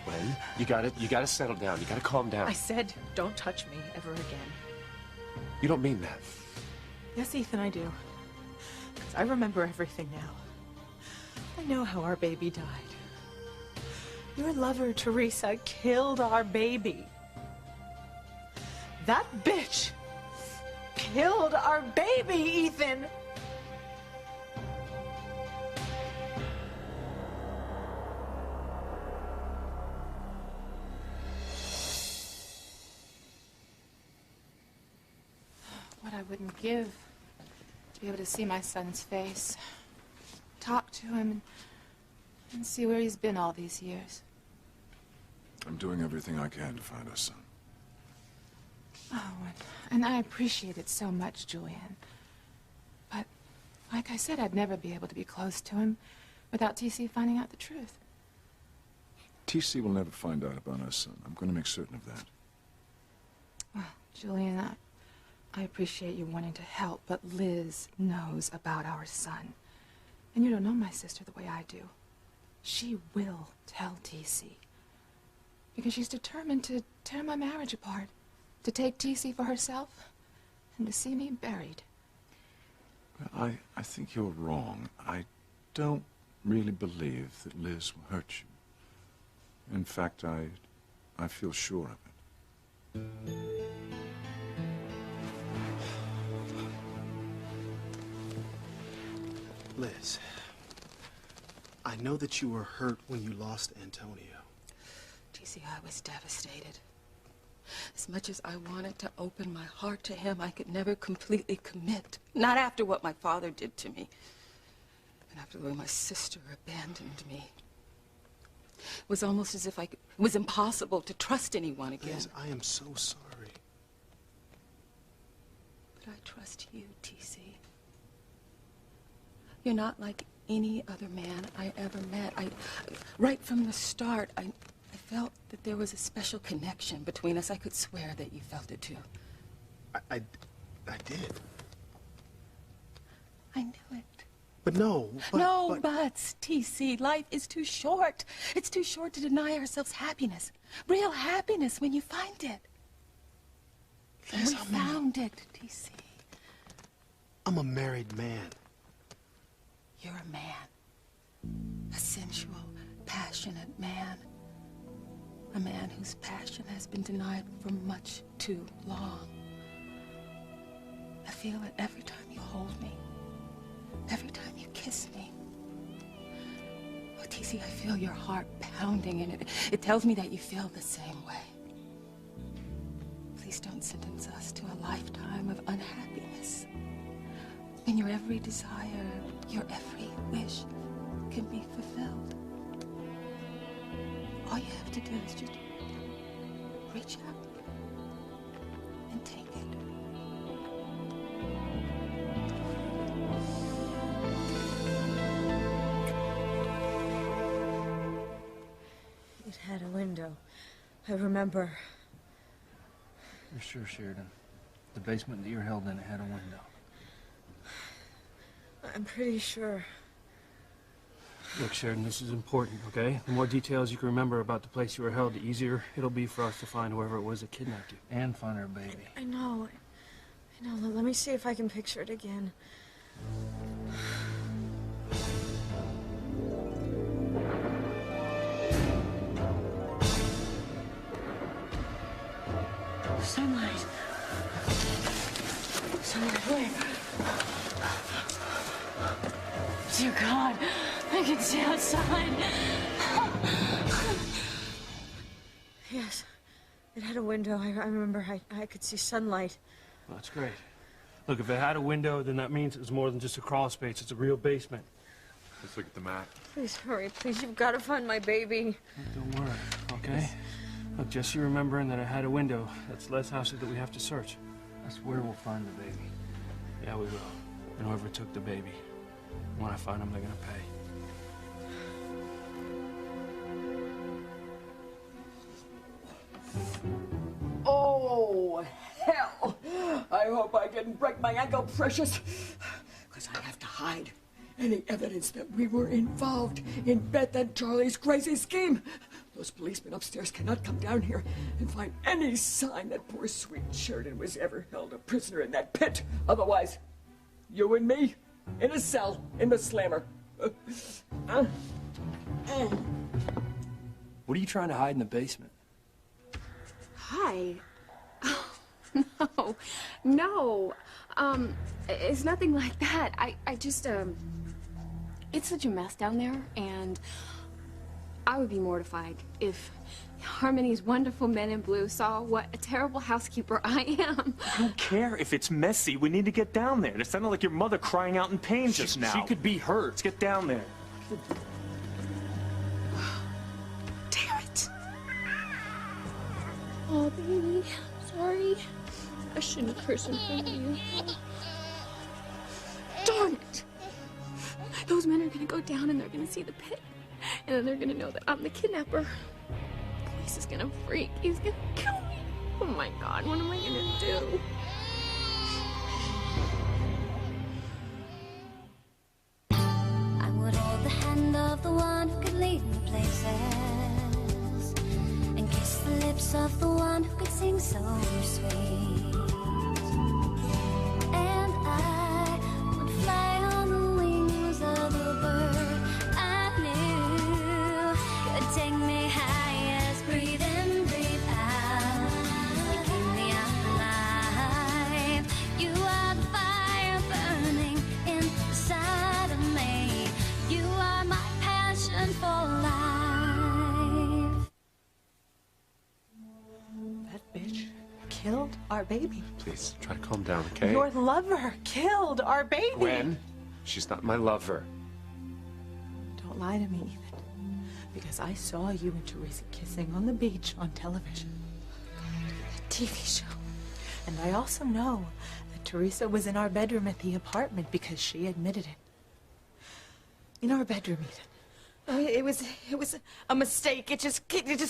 Gwen, you gotta settle down. You gotta calm down. I said, don't touch me ever again. You don't mean that. Yes, Ethan, I do. 'Cause I remember everything now. I know how our baby died. Your lover, Teresa, killed our baby. That bitch killed our baby, Ethan! What I wouldn't give to be able to see my son's face, talk to him, and see where he's been all these years. I'm doing everything I can to find our son. Oh, and I appreciate it so much, Julian. But, like I said, I'd never be able to be close to him without TC finding out the truth. TC will never find out about our son. I'm going to make certain of that. Well, Julian, I appreciate you wanting to help, but Liz knows about our son. And you don't know my sister the way I do. She will tell TC. Because she's determined to tear my marriage apart. To take TC for herself, and to see me buried. Well, I think you're wrong. I don't really believe that Liz will hurt you. In fact, I feel sure of it. Liz, I know that you were hurt when you lost Antonio. TC, I was devastated. As much as I wanted to open my heart to him, I could never completely commit. Not after what my father did to me. And after the way my sister abandoned me. It was almost as if it was impossible to trust anyone again. Liz, I am so sorry. But I trust you, TC. You're not like any other man I ever met. Right from the start, I felt that there was a special connection between us. I could swear that you felt it too. I did. I knew it. But no, No buts, TC. Life is too short. It's too short to deny ourselves happiness. Real happiness when you find it. And Liz, we found it, TC. I'm a married man. You're a man. A sensual, passionate man. A man whose passion has been denied for much too long. I feel it every time you hold me. Every time you kiss me. Oh, TC, I feel your heart pounding, and it tells me that you feel the same way. Please don't sentence us to a lifetime of unhappiness. When your every desire, your every wish can be fulfilled. All you have to do is just reach out and take it. It had a window. I remember. You're sure, Sheridan? The basement that you were held in, it had a window. I'm pretty sure. Look, Sheridan, this is important, okay? The more details you can remember about the place you were held, the easier it'll be for us to find whoever it was that kidnapped you. And find our baby. I know. Let me see if I can picture it again. Sunlight. Sunlight, where? Dear God, I can see outside. Yes, it had a window. I remember I could see sunlight. Well, that's great. Look, if it had a window, then that means it was more than just a crawl space. It's a real basement. Let's look at the map. Please hurry, please. You've got to find my baby. Don't worry, okay? Look, just you remembering that it had a window, that's less houses that we have to search. That's where we'll find the baby. Yeah, we will. And whoever took the baby, when I find them, they're gonna pay. Oh, hell! I hope I didn't break my ankle, Precious. Because I have to hide any evidence that we were involved in Beth and Charlie's crazy scheme. Those policemen upstairs cannot come down here and find any sign that poor sweet Sheridan was ever held a prisoner in that pit. Otherwise, you and me in a cell in the slammer. What are you trying to hide in the basement? Hi. Oh, no. It's nothing like that. I just, it's such a mess down there, and I would be mortified if Harmony's wonderful men in blue saw what a terrible housekeeper I am. I don't care if it's messy. We need to get down there. It sounded like your mother crying out in pain just now. She could be hurt. Let's get down there. Damn it. Oh, baby. Sorry. I shouldn't curse in front of you. Darn it. Those men are gonna go down and they're gonna see the pit. And then they're gonna know that I'm the kidnapper. Police is gonna freak. He's gonna kill me. Oh my God, what am I gonna do? I would hold the hand of the one who could lead me places, and kiss the lips of the one who could sing so sweet. And I would fly on the wings of the bird I knew could take me high as breathe in, breathe out. You keep me alive. You are the fire burning inside of me. You are my passion for life. That bitch killed our baby. Please, try to calm down, okay? Your lover killed our baby. Gwen, she's not my lover. Don't lie to me, Ethan. Because I saw you and Teresa kissing on the beach on television. The TV show. And I also know that Teresa was in our bedroom at the apartment because she admitted it. In our bedroom, Ethan. It was a mistake. It just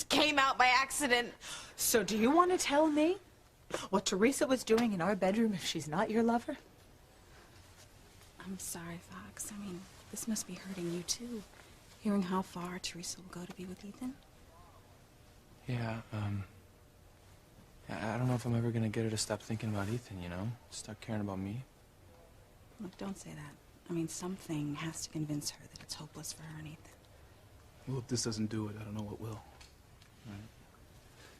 came out by accident. So do you want to tell me what Teresa was doing in our bedroom if she's not your lover? I'm sorry, Fox. I mean, this must be hurting you, too. Hearing how far Teresa will go to be with Ethan. Yeah, I don't know if I'm ever gonna get her to stop thinking about Ethan, you know? Stop caring about me. Look, don't say that. I mean, something has to convince her that it's hopeless for her and Ethan. Well, if this doesn't do it, I don't know what will.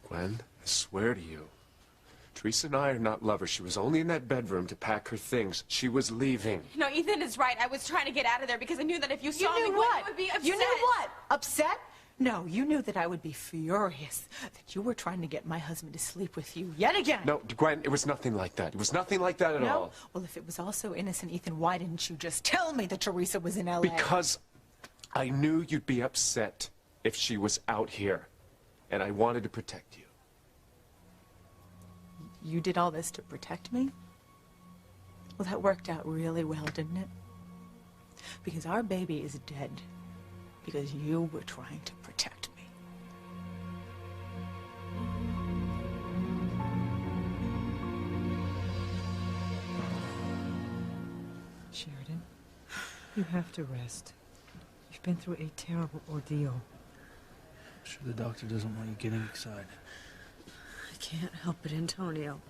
Gwen, I swear to you, Teresa and I are not lovers. She was only in that bedroom to pack her things. She was leaving. No, Ethan is right. I was trying to get out of there because I knew that if you saw me, knew Gwen what? would be upset. You knew what? Upset? No, you knew that I would be furious that you were trying to get my husband to sleep with you yet again. No, Gwen, it was nothing like that. It was nothing like that at No? all. Well, if it was all so innocent, Ethan, why didn't you just tell me that Teresa was in L.A.? Because I knew you'd be upset if she was out here, and I wanted to protect you. You did all this to protect me? Well, that worked out really well, didn't it? Because our baby is dead because you were trying to protect me. Sheridan, you have to rest. You've been through a terrible ordeal. I'm sure the doctor doesn't want you getting excited. I can't help it, Antonio.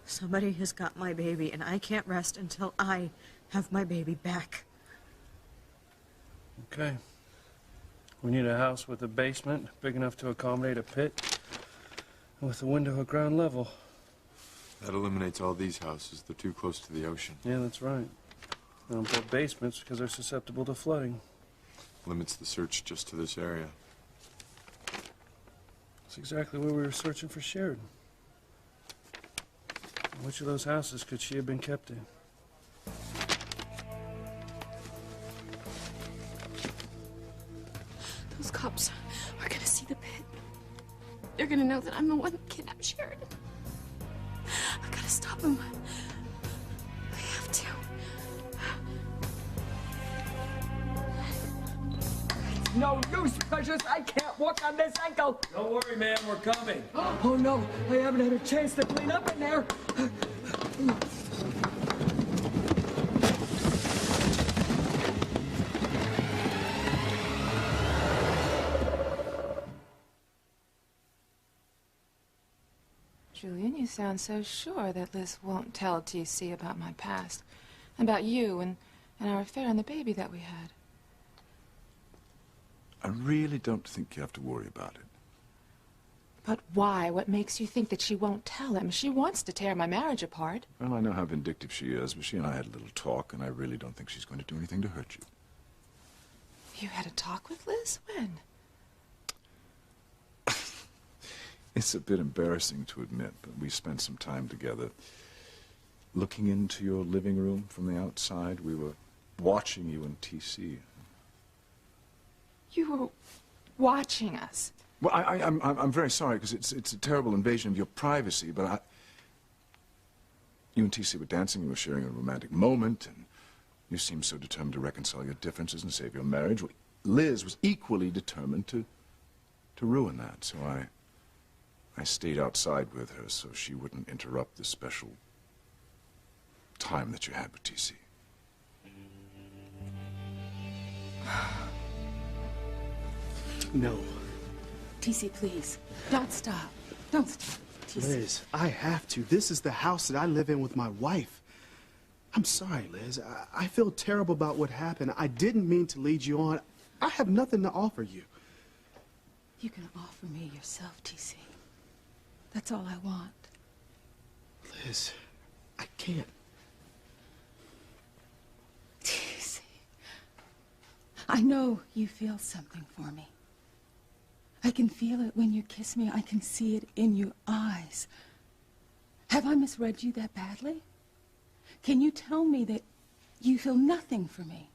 Somebody has got my baby, and I can't rest until I have my baby back. Okay. We need a house with a basement big enough to accommodate a pit, and with a window at ground level. That eliminates all these houses. They're too close to the ocean. Yeah, that's right. They don't build basements because they're susceptible to flooding. Limits the search just to this area. That's exactly where we were searching for Sheridan. Which of those houses could she have been kept in? Those cops are gonna see the pit. They're gonna know that I'm the one that kidnapped Sheridan. I've gotta stop them. I have to. No use, Precious. I can't walk on this ankle. Don't worry, man. We're coming. Oh, no. I haven't had a chance to clean up in there. Julian, you sound so sure that Liz won't tell TC about my past, about you and our affair and the baby that we had. I really don't think you have to worry about it. But why? What makes you think that she won't tell him? She wants to tear my marriage apart. Well, I know how vindictive she is, but she and I had a little talk, and I really don't think she's going to do anything to hurt you. You had a talk with Liz? When? It's a bit embarrassing to admit, but we spent some time together looking into your living room from the outside. We were watching you and TC. You were watching us? Well, I'm very sorry, because it's a terrible invasion of your privacy, but you and TC were dancing, you were sharing a romantic moment, and you seemed so determined to reconcile your differences and save your marriage. Well, Liz was equally determined to ruin that, so I stayed outside with her so she wouldn't interrupt the special time that you had with TC. No. TC, please. Don't stop. Don't stop. TC. Liz, I have to. This is the house that I live in with my wife. I'm sorry, Liz. I feel terrible about what happened. I didn't mean to lead you on. I have nothing to offer you. You can offer me yourself, TC. That's all I want. Liz, I can't. TC, I know you feel something for me. I can feel it when you kiss me. I can see it in your eyes. Have I misread you that badly? Can you tell me that you feel nothing for me?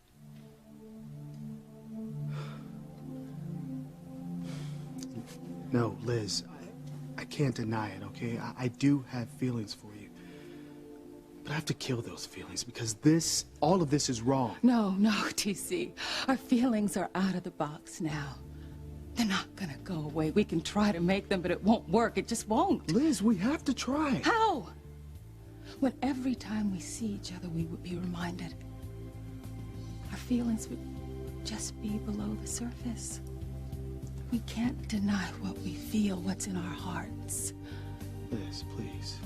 No, Liz, I can't deny it, okay? I do have feelings for you. But I have to kill those feelings because all of this is wrong. No, TC. Our feelings are out of the box now. They're not gonna go away. We can try to make them, but it won't work. It just won't. Liz, we have to try. How? When every time we see each other, we would be reminded our feelings would just be below the surface. We can't deny what we feel, what's in our hearts. Liz, please.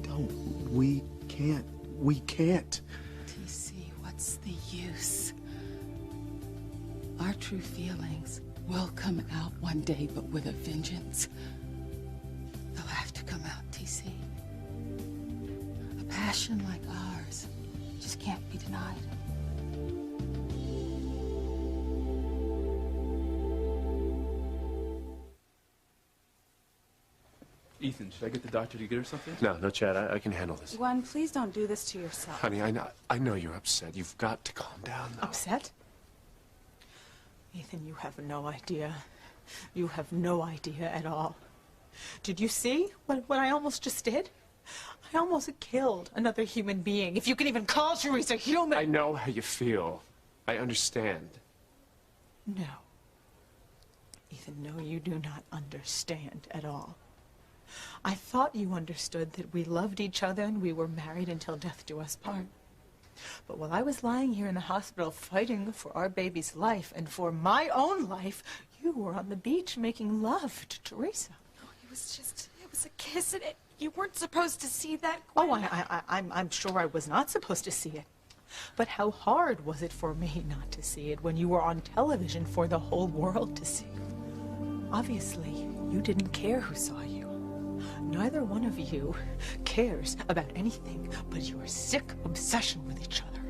Don't. We can't. We can't. TC, what's the use? Our true feelings will come out one day, but with a vengeance. They'll have to come out, TC. A passion like ours just can't be denied. Ethan, should I get the doctor to get her something? No, Chad, I can handle this. Gwen, please don't do this to yourself. Honey, I know you're upset. You've got to calm down, though. Upset? Ethan, you have no idea. You have no idea at all. Did you see what I almost just did? I almost killed another human being, if you can even call Teresa human. I know how you feel. I understand. No. Ethan, no, you do not understand at all. I thought you understood that we loved each other and we were married until death do us part. But while I was lying here in the hospital fighting for our baby's life and for my own life, you were on the beach making love to Teresa. No, it was a kiss, and you weren't supposed to see that. Gwen. Oh, I'm sure I was not supposed to see it. But how hard was it for me not to see it when you were on television for the whole world to see? Obviously, you didn't care who saw you. Neither one of you cares about anything but your sick obsession with each other.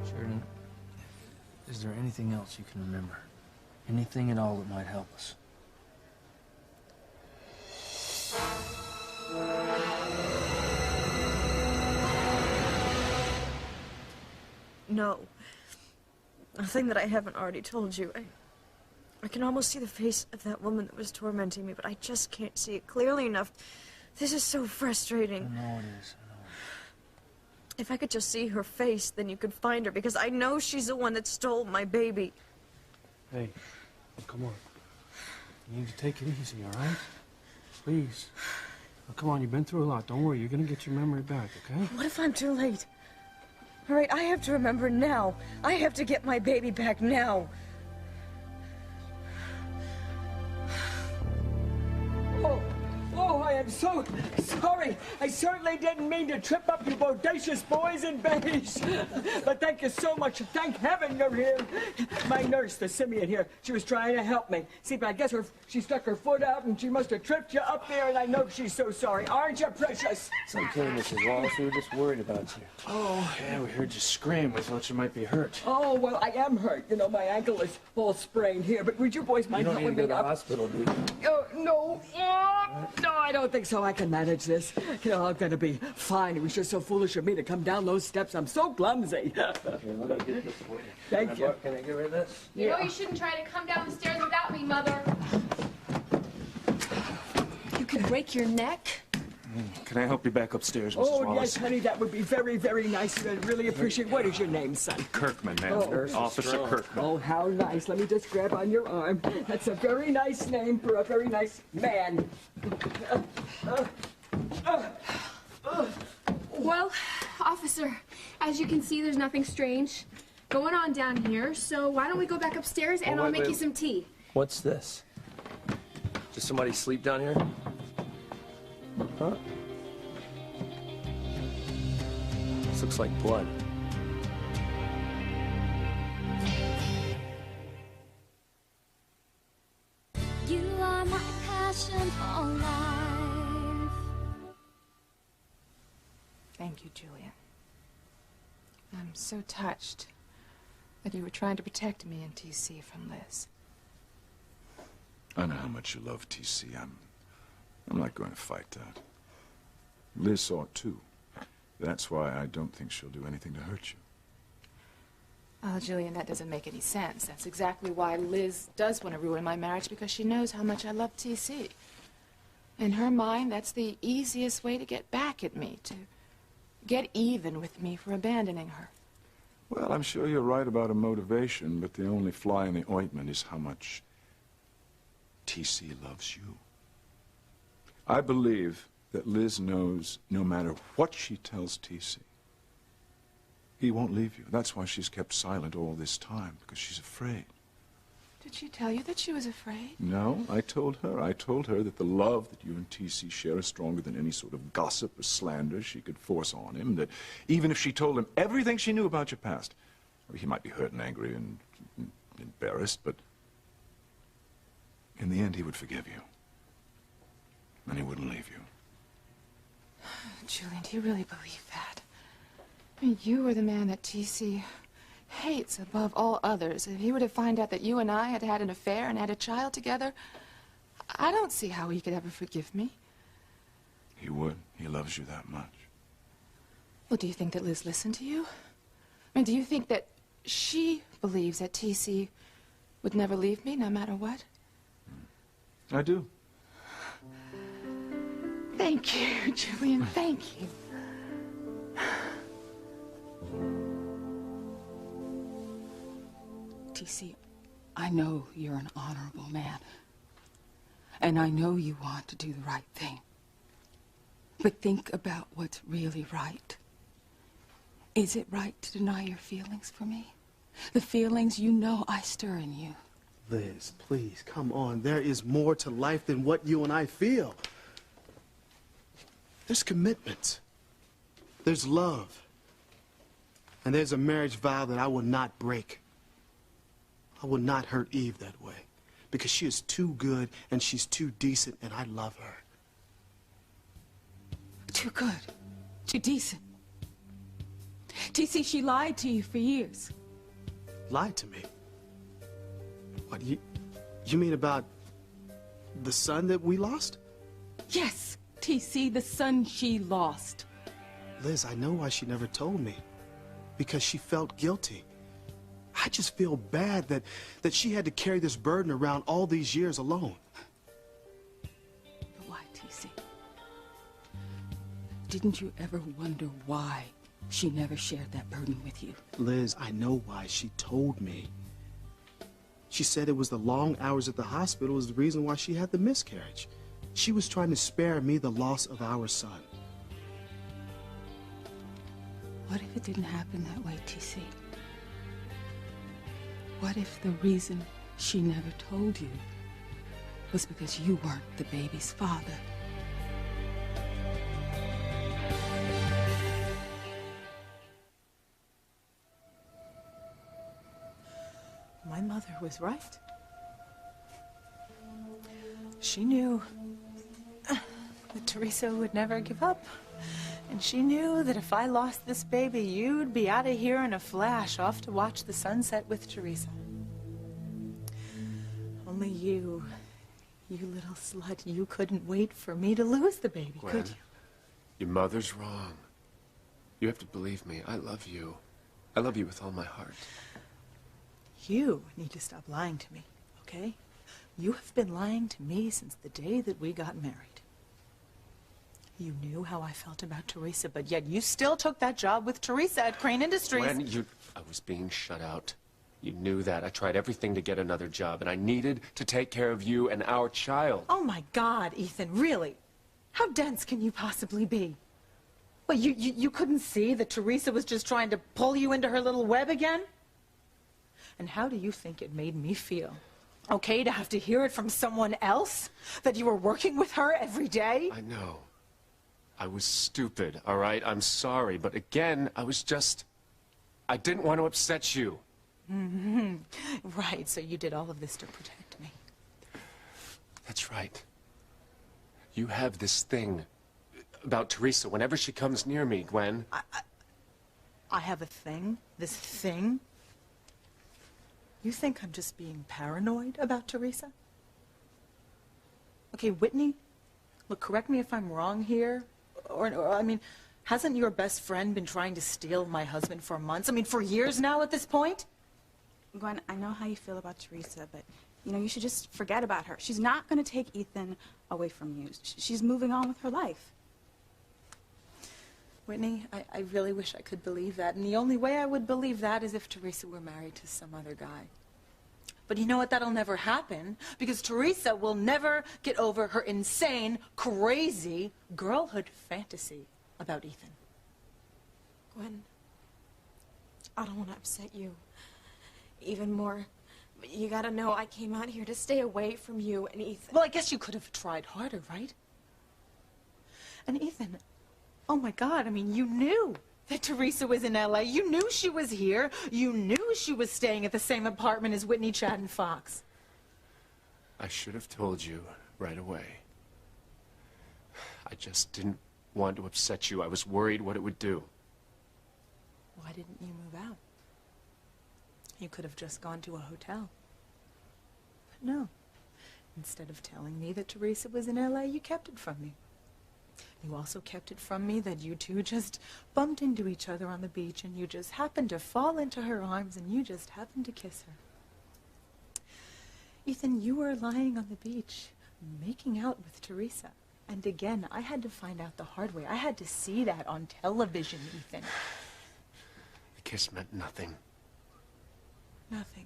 Sheridan, is there anything else you can remember? Anything at all that might help us? No. Nothing that I haven't already told you. I can almost see the face of that woman that was tormenting me, but I just can't see it clearly enough. This is so frustrating. I know it is. I know. If I could just see her face, then you could find her, because I know she's the one that stole my baby. Hey, come on. You need to take it easy, all right? Please. Now, come on, you've been through a lot. Don't worry, you're gonna get your memory back, okay? What if I'm too late? All right, I have to remember now. I have to get my baby back now. I'm so sorry. I certainly didn't mean to trip up you bodacious boys in beige. But thank you so much. Thank heaven you're here. My nurse, the simian here, she was trying to help me. See, but I guess she stuck her foot out and she must have tripped you up there, and I know she's so sorry. Aren't you, precious? It's okay, Mrs. Wallace. We were just worried about you. Oh. Yeah, we heard you scream. We thought you might be hurt. Oh, well, I am hurt. You know, my ankle is all sprained here. But would you boys mind You don't helping need to me go to up? the hospital, do you? Oh, no. No, I don't think so. I can manage this. You know, I'm gonna be fine. It was just so foolish of me to come down those steps. I'm so clumsy. Here, let me get this for you. Thank you. Can I get rid of this? You know you shouldn't try to come down the stairs without me, Mother. You could break your neck. Can I help you back upstairs, Mrs. Oh, Wallace? yes, honey, that would be very, very nice. I really appreciate. What is your name, son? Kirkman, ma'am. Oh. Officer Kirkman. Oh, how nice. Let me just grab on your arm. That's a very nice name for a very nice man. Well, officer, as you can see, there's nothing strange going on down here. So why don't we go back upstairs and I'll make you some tea. What's this? Did somebody sleep down here? Huh? This looks like blood. You are my passion for life. Thank you, Julian. I'm so touched that you were trying to protect me and TC from Liz. I know how much you love TC. I'm not going to fight that. Liz saw it too. That's why I don't think she'll do anything to hurt you. Oh, Julian, that doesn't make any sense. That's exactly why Liz does want to ruin my marriage, because she knows how much I love TC. In her mind, that's the easiest way to get back at me, to get even with me for abandoning her. Well, I'm sure you're right about her motivation, but the only fly in the ointment is how much TC loves you. I believe that Liz knows no matter what she tells TC, he won't leave you. That's why she's kept silent all this time, because she's afraid. Did she tell you that she was afraid? No, I told her. I told her that the love that you and TC share is stronger than any sort of gossip or slander she could force on him, that even if she told him everything she knew about your past, he might be hurt and angry and embarrassed, but in the end he would forgive you. And he wouldn't leave you. Julian, do you really believe that? I mean, you were the man that TC hates above all others. If he were to find out that you and I had had an affair and had a child together, I don't see how he could ever forgive me. He would. He loves you that much. Well, do you think that Liz listened to you? I mean, do you think that she believes that TC would never leave me, no matter what? I do. Thank you, Julian. Thank you. TC, I know you're an honorable man. And I know you want to do the right thing. But think about what's really right. Is it right to deny your feelings for me? The feelings you know I stir in you. Liz, please, come on. There is more to life than what you and I feel. There's commitment. There's love. And there's a marriage vow that I will not break. I will not hurt Eve that way. Because she is too good and she's too decent and I love her. Too good. Too decent. TC, she lied to you for years. Lied to me? What, you mean about the son that we lost? Yes, TC, the son she lost. Liz, I know why she never told me. Because she felt guilty. I just feel bad that she had to carry this burden around all these years alone. But why, TC? Didn't you ever wonder why she never shared that burden with you? Liz, I know why. She told me. She said it was the long hours at the hospital was the reason why she had the miscarriage. She was trying to spare me the loss of our son. What if it didn't happen that way, TC? What if the reason she never told you was because you weren't the baby's father? mother was right. She knew that Teresa would never give up. And she knew that if I lost this baby, you'd be out of here in a flash, off to watch the sunset with Teresa. Only you little slut, you couldn't wait for me to lose the baby, Gwen, could you? your mother's wrong. You have to believe me. I love you. I love you with all my heart. You need to stop lying to me, okay? You have been lying to me since the day that we got married. You knew how I felt about Teresa, but yet you still took that job with Teresa at Crane Industries. I was being shut out. You knew that. I tried everything to get another job, and I needed to take care of you and our child. Oh my God, Ethan, really? How dense can you possibly be? Well, you couldn't see that Teresa was just trying to pull you into her little web again? And how do you think it made me feel? Okay, to have to hear it from someone else? That you were working with her every day? I know. I was stupid, all right? I'm sorry, but again, I didn't want to upset you. Mm-hmm. Right, so you did all of this to protect me. That's right. You have this thing about Teresa whenever she comes near me, Gwen. I have a thing? This thing? You think I'm just being paranoid about Teresa? Okay, Whitney, look, correct me if I'm wrong here. Or, I mean, hasn't your best friend been trying to steal my husband for months? I mean, for years now at this point? Gwen, I know how you feel about Teresa, but, you should just forget about her. She's not going to take Ethan away from you. She's moving on with her life. Whitney, I really wish I could believe that. And the only way I would believe that is if Teresa were married to some other guy. But you know what? That'll never happen, because Teresa will never get over her insane, crazy girlhood fantasy about Ethan. Gwen, I don't want to upset you even more. But you gotta know I came out here to stay away from you and Ethan. Well, I guess you could have tried harder, right? And Ethan, oh my God, I mean, you knew that Teresa was in L.A. You knew she was here. You knew she was staying at the same apartment as Whitney, Chad, and Fox. I should have told you right away. I just didn't want to upset you. I was worried what it would do. Why didn't you move out? You could have just gone to a hotel. But no. Instead of telling me that Teresa was in L.A., you kept it from me. You also kept it from me that you two just bumped into each other on the beach and you just happened to fall into her arms and you just happened to kiss her. Ethan, you were lying on the beach, making out with Teresa. And again, I had to find out the hard way. I had to see that on television, Ethan. The kiss meant nothing. Nothing.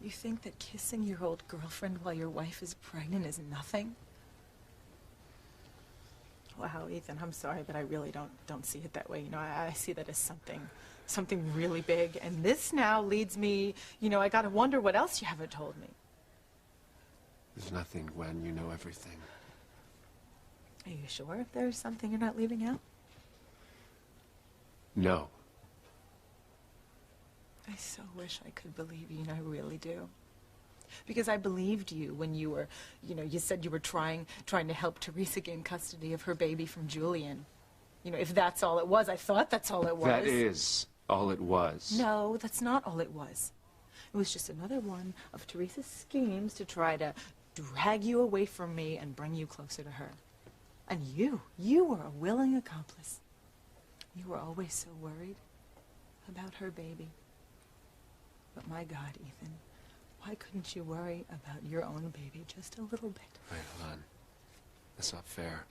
You think that kissing your old girlfriend while your wife is pregnant is nothing? Wow, Ethan, I'm sorry, but I really don't see it that way. I see that as something really big. And this now leads me, I gotta wonder what else you haven't told me. There's nothing, Gwen. You know everything. Are you sure there's something you're not leaving out? No. I so wish I could believe you, I really do. Because I believed you when you were, you said you were trying to help Teresa gain custody of her baby from Julian. If that's all it was, I thought that's all it was. That is all it was. No, that's not all it was. It was just another one of Teresa's schemes to try to drag you away from me and bring you closer to her. And you were a willing accomplice. You were always so worried about her baby. But my God, Ethan, why couldn't you worry about your own baby just a little bit? Wait, hold on. That's not fair.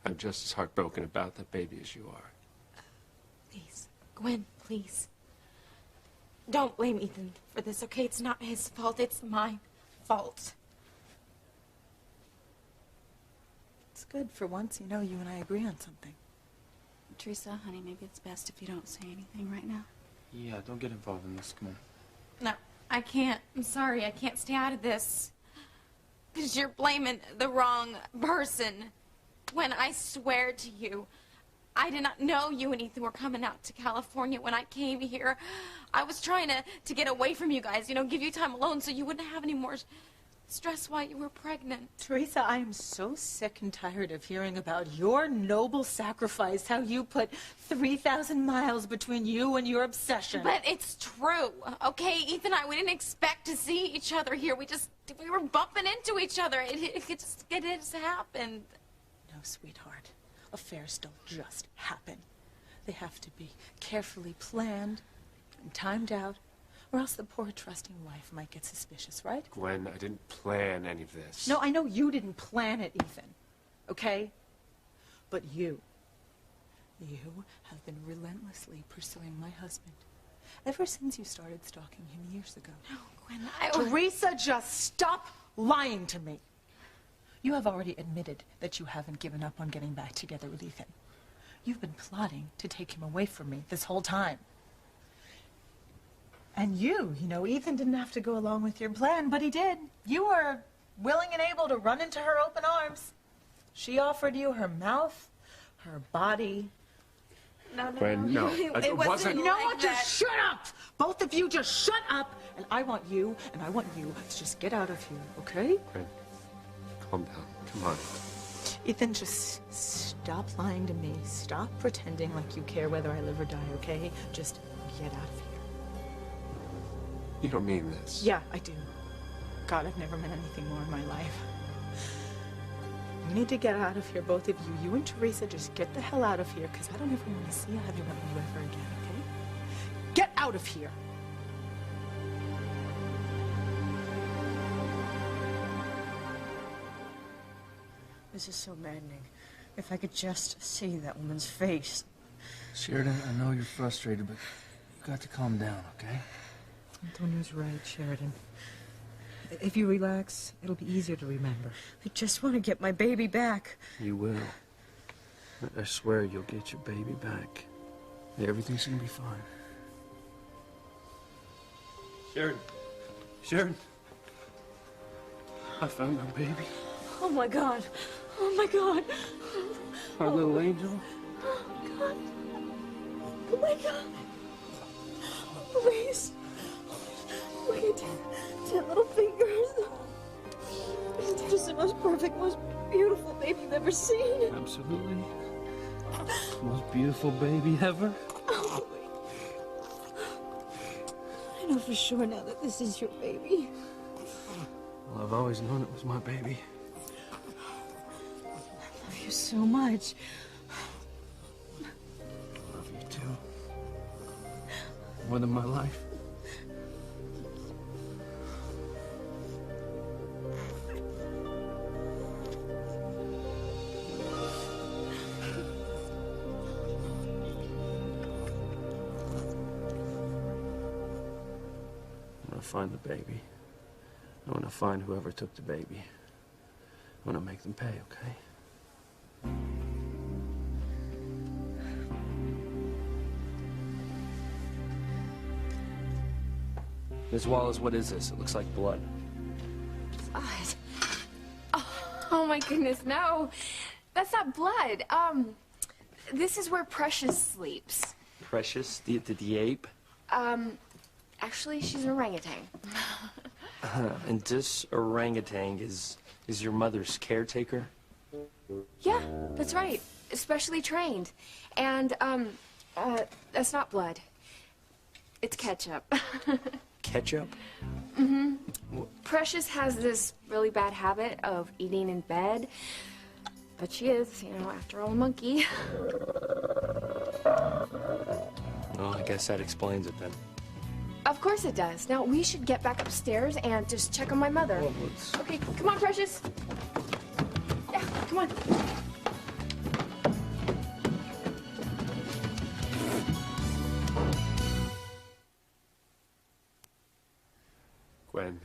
I'm just as heartbroken about that baby as you are. Please, Gwen, please. Don't blame Ethan for this, okay? It's not his fault, it's my fault. It's good. For once, you and I agree on something. Teresa, honey, maybe it's best if you don't say anything right now. Yeah, don't get involved in this. Come on. No, I can't. I'm sorry, I can't stay out of this. Because you're blaming the wrong person. When I swear to you, I did not know you and Ethan were coming out to California when I came here. I was trying to get away from you guys, you know, give you time alone so you wouldn't have any more stress while you were pregnant. Teresa, I am so sick and tired of hearing about your noble sacrifice, how you put 3,000 miles between you and your obsession. But it's true, okay? Ethan and I, we didn't expect to see each other here. We were bumping into each other. It just happened. No, sweetheart. Affairs don't just happen. They have to be carefully planned and timed out, or else the poor trusting wife might get suspicious, right? Gwen, I didn't plan any of this. No, I know you didn't plan it, Ethan. Okay? But you have been relentlessly pursuing my husband ever since you started stalking him years ago. No, Gwen, Teresa, just stop lying to me. You have already admitted that you haven't given up on getting back together with Ethan. You've been plotting to take him away from me this whole time. And you know, Ethan didn't have to go along with your plan, but he did. You were willing and able to run into her open arms. She offered you her mouth, her body. No, Gwen, no. It wasn't You know like what? that. Just shut up! Both of you just shut up! And I want you to just get out of here, okay? Gwen, calm down. Come on. Ethan, just stop lying to me. Stop pretending like you care whether I live or die, okay? Just get out of here. You don't mean this. Yeah, I do. God, I've never meant anything more in my life. You need to get out of here, both of you. You and Teresa, just get the hell out of here, because I don't ever want to see either one of you ever again, okay? Get out of here! This is so maddening. If I could just see that woman's face. Sheridan, I know you're frustrated, but you got to calm down, okay? Antonio's right, Sheridan. If you relax, it'll be easier to remember. I just want to get my baby back. You will. I swear you'll get your baby back. Everything's gonna be fine. Sheridan. Sheridan. I found our baby. Oh my God. Oh my God. Our little angel. Oh God. Oh my God. Please. Look at 10 little fingers. It's just the most perfect, most beautiful baby I've ever seen. Absolutely. Most beautiful baby ever. Oh. I know for sure now that this is your baby. Well, I've always known it was my baby. I love you so much. I love you too. More than my life. Find the baby. I want to find whoever took the baby. I want to make them pay, okay? Ms. Wallace, what is this? It looks like blood. Blood? Oh my goodness, no. That's not blood. This is where Precious sleeps. Precious? The ape? Actually, she's an orangutan. And this orangutan is your mother's caretaker? Yeah, that's right. Especially trained. And, that's not blood. It's ketchup. Ketchup? Mm-hmm. Precious has this really bad habit of eating in bed. But she is, you know, after all, a monkey. Well, I guess that explains it then. Of course it does. Now, we should get back upstairs and just check on my mother. Well, let's... Okay, come on, Precious. Yeah, come on. Gwen,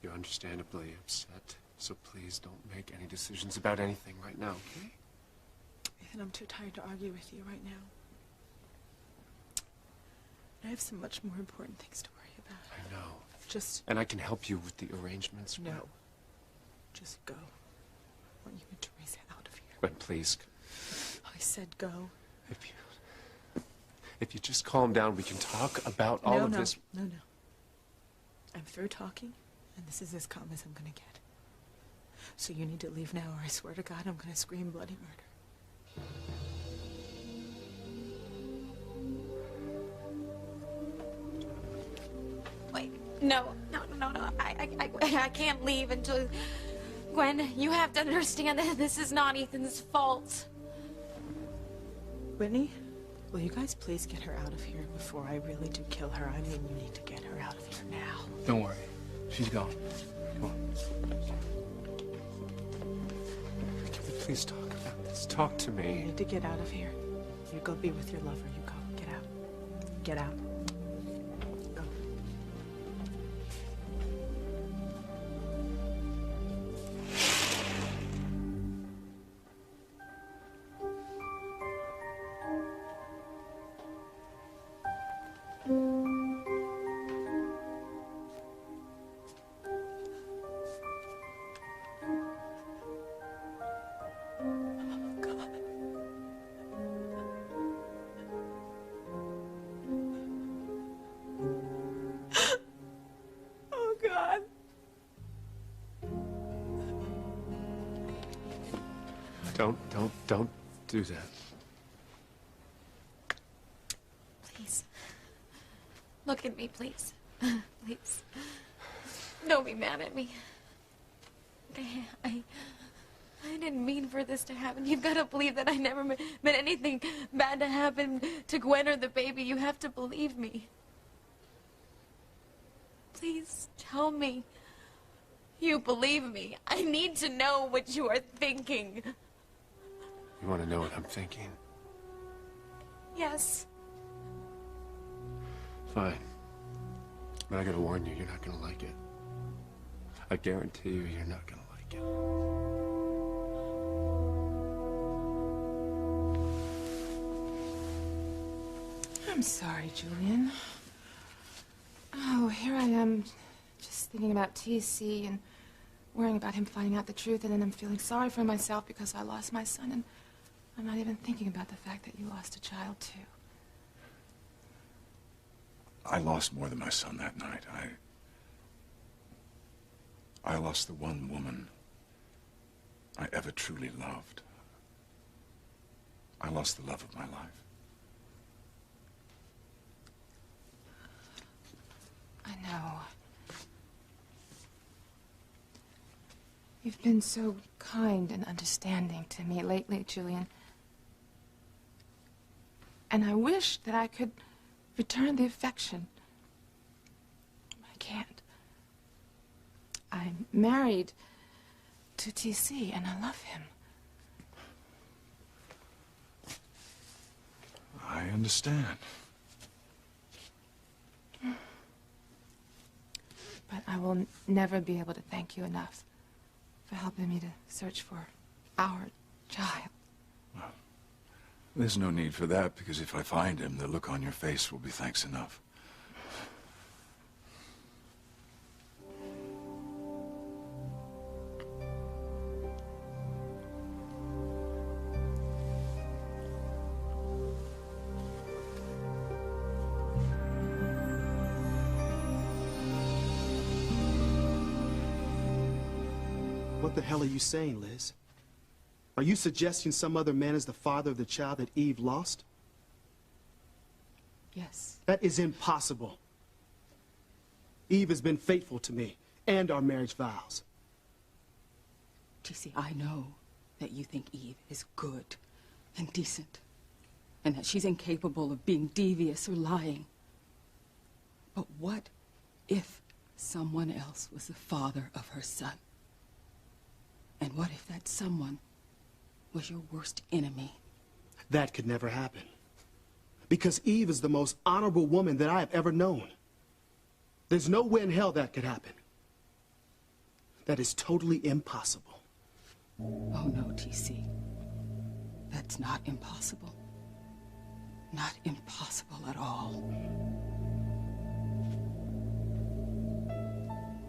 you're understandably upset, so please don't make any decisions about anything right now, okay? Ethan, I'm too tired to argue with you right now. I have some much more important things to worry about. I know. Just... And I can help you with the arrangements. No. Just go. I want you and Teresa out of here. Gwen, please. I said go, If you just calm down, we can talk about all of this. No. I'm through talking, and this is as calm as I'm gonna get. So you need to leave now, or I swear to God I'm gonna scream bloody murder. Wait, no. I can't leave until... Gwen, you have to understand that this is not Ethan's fault. Whitney, will you guys please get her out of here before I really do kill her? I mean, you need to get her out of here now. Don't worry. She's gone. Come on. Can we please talk about this? Talk to me. You need to get out of here. You go be with your lover. You go. Get out. Get out. Go. Oh, God. Don't do that. Please. Look at me, please. Please. Don't be mad at me. I didn't mean for this to happen. You've got to believe that I never meant anything bad to happen to Gwen or the baby. You have to believe me. Please tell me you believe me. I need to know what you are thinking. You want to know what I'm thinking? Yes. Fine. But I gotta warn you, you're not gonna like it. I guarantee you're not gonna like it. I'm sorry, Julian. Oh, here I am, just thinking about TC and worrying about him finding out the truth, and then I'm feeling sorry for myself because I lost my son, and I'm not even thinking about the fact that you lost a child, too. I lost more than my son that night. I lost the one woman I ever truly loved. I lost the love of my life. I know. You've been so kind and understanding to me lately, Julian. And I wish that I could return the affection. I can't. I'm married to TC, and I love him. I understand. But I will never be able to thank you enough for helping me to search for our child. Well, there's no need for that, because if I find him, the look on your face will be thanks enough. What the hell are you saying, Liz? Are you suggesting some other man is the father of the child that Eve lost? Yes. That is impossible. Eve has been faithful to me and our marriage vows. TC, I know that you think Eve is good and decent, and that she's incapable of being devious or lying. But what if someone else was the father of her son? And what if that someone was your worst enemy? That could never happen. Because Eve is the most honorable woman that I have ever known. There's no way in hell that could happen. That is totally impossible. Oh, no, TC. That's not impossible. Not impossible at all.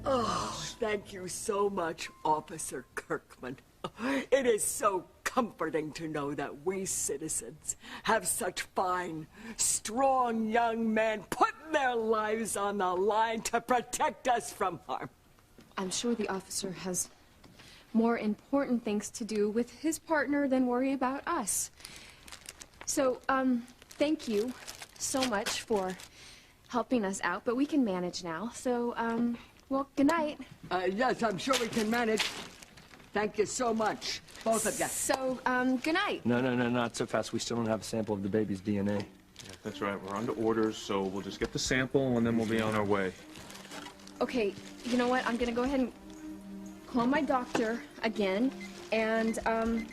Oh, thank you so much, Officer Kirkman. It is so comforting to know that we citizens have such fine, strong young men putting their lives on the line to protect us from harm. I'm sure the officer has more important things to do with his partner than worry about us. So, thank you so much for helping us out, but we can manage now. So, well, good night. Yes, I'm sure we can manage. Thank you so much, both of you. So, good night. No, not so fast. We still don't have a sample of the baby's DNA. Yeah, that's right. We're under orders, so we'll just get the sample and then we'll be on our way. Okay, you know what? I'm gonna go ahead and call my doctor again, and,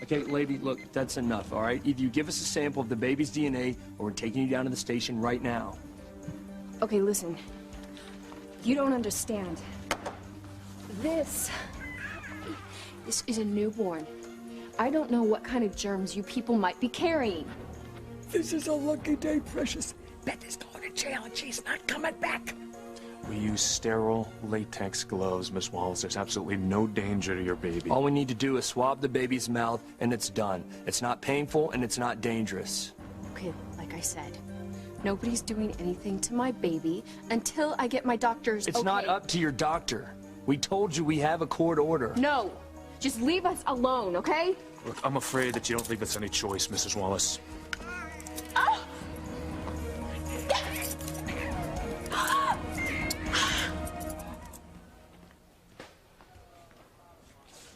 Okay, lady, look, that's enough, all right? Either you give us a sample of the baby's DNA, or we're taking you down to the station right now. Okay, listen. You don't understand. This is a newborn. I don't know what kind of germs you people might be carrying. This is a lucky day, Precious. Betty's going to jail and she's not coming back. We use sterile latex gloves, Miss Wallace. There's absolutely no danger to your baby. All we need to do is swab the baby's mouth, and it's done. It's not painful, and it's not dangerous. Okay, like I said, nobody's doing anything to my baby until I get my doctor's It's okay. not up to your doctor. We told you we have a court order. No, just leave us alone, okay? Look, I'm afraid that you don't leave us any choice, Mrs. Wallace. Oh!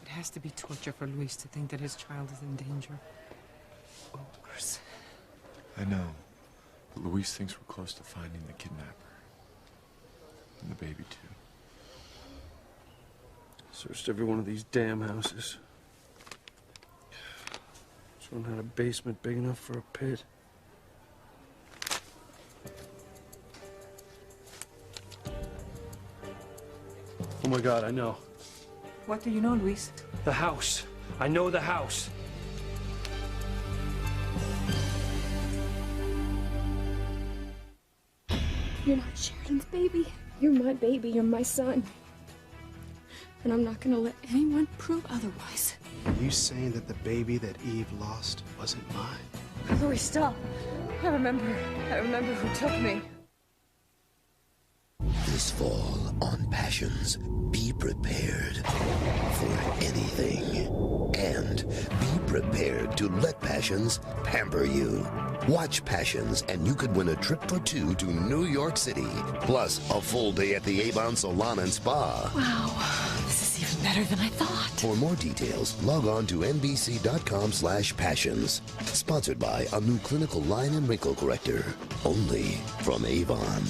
It has to be torture for Luis to think that his child is in danger. Oh, Chris. I know. But Luis thinks we're close to finding the kidnapper. And the baby, too. Searched every one of these damn houses. This one had a basement big enough for a pit. Oh my God, I know. What do you know, Luis? The house. I know the house. You're not Sheridan's baby. You're my baby. You're my son. And I'm not gonna let anyone prove otherwise. Are you saying that the baby that Eve lost wasn't mine? Louis, stop. I remember who took me. This fall on Passions, be prepared for anything. And be prepared to let Passions pamper you. Watch Passions and you could win a trip for two to New York City, plus a full day at the Avon Salon and Spa. Wow, this is even better than I thought. For more details, log on to NBC.com/passions. Sponsored by a new clinical line and wrinkle corrector. Only from Avon.